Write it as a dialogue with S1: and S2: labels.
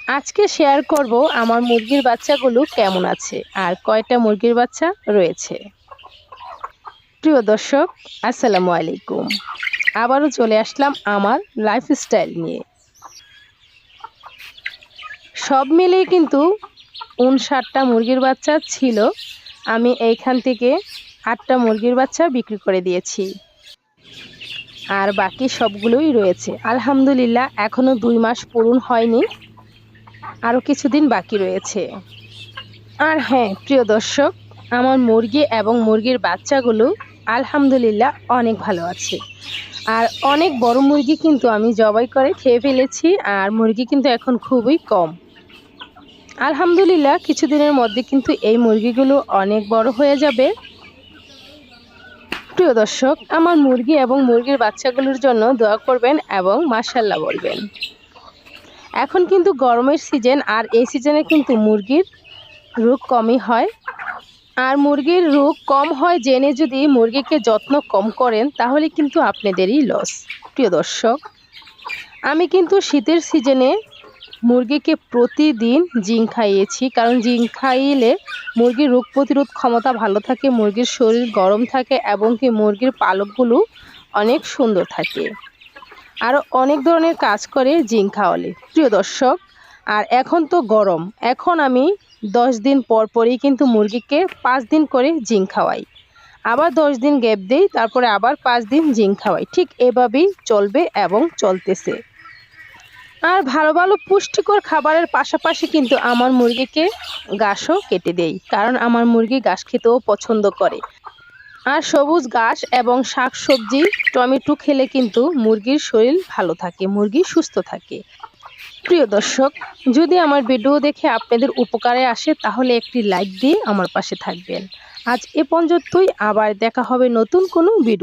S1: আজকে শেয়ার করব আমার মুরগির বাচ্চাগুলো কেমন আছে আর কয়টা মুরগির বাচ্চা রয়েছে। প্রিয় দর্শক, আসসালামু আলাইকুম। আবারও চলে আসলাম আমার লাইফস্টাইল নিয়ে। সব মিলিয়ে কিন্তু 59টা মুরগির বাচ্চা ছিল। আমি এইখান থেকে 8টা মুরগির বাচ্চা বিক্রি করে দিয়েছি, আর বাকি সবগুলোই রয়েছে। আলহামদুলিল্লাহ, এখনো 2 মাস পূরণ হয়নি, আরও কিছুদিন বাকি রয়েছে। আর হ্যাঁ প্রিয় দর্শক, আমার মুরগি এবং মুরগির বাচ্চাগুলো আলহামদুলিল্লাহ অনেক ভালো আছে। আর অনেক বড় মুরগি কিন্তু আমি জবাই করে খেয়ে ফেলেছি, আর মুরগি কিন্তু এখন খুবই কম। আলহামদুলিল্লাহ, কিছুদিনের মধ্যে কিন্তু এই মুরগিগুলো অনেক বড় হয়ে যাবে। প্রিয় দর্শক, আমার মুরগি এবং মুরগির বাচ্চাগুলোর জন্য দোয়া করবেন এবং মাশাআল্লাহ বলবেন। এখন কিন্তু গরমের সিজন, আর এই সিজনে কিন্তু মুরগির রোগ কমই হয়। আর মুরগির রোগ কম হয় জেনে যদি মুরগিকে যত্ন কম করেন তাহলে কিন্তু আপনাদেরই লস। প্রিয় দর্শক, আমি কিন্তু শীতের সিজনে মুরগিকে প্রতিদিন জিঙ্ক খাইয়েছি, কারণ জিঙ্ক খাইলে মুরগির রোগ প্রতিরোধ ক্ষমতা ভালো থাকে, মুরগির শরীর গরম থাকে এবং কি মুরগির পালকগুলো অনেক সুন্দর থাকে। আরও অনেক ধরনের কাজ করে জিঙ্ক খাওয়ালে। প্রিয় দর্শক, আর এখন তো গরম, এখন আমি 10 দিন পর পরই কিন্তু মুরগিকে 5 দিন করে জিঙ্ক খাওয়াই, আবার 10 দিন গ্যাপ দিই, তারপরে আবার 5 দিন জিঙ্ক খাওয়াই। ঠিক এভাবেই চলবে এবং চলতেছে। আর ভালো ভালো পুষ্টিকর খাবারের পাশাপাশি কিন্তু আমার মুরগিকে ঘাসও কেটে দেই, কারণ আমার মুরগি ঘাস খেতেও পছন্দ করে। আর সবুজ ঘাস এবং শাক সবজি, টমেটো খেলে কিন্তু মুরগির শরীর ভালো থাকে, মুরগি সুস্থ থাকে। প্রিয় দর্শক, যদি আমার ভিডিও দেখে আপনাদের উপকারে আসে তাহলে একটি লাইক দিয়ে আমার পাশে থাকবেন। আজ এ পর্যন্তই, আবার দেখা হবে নতুন কোনো ভিডিও।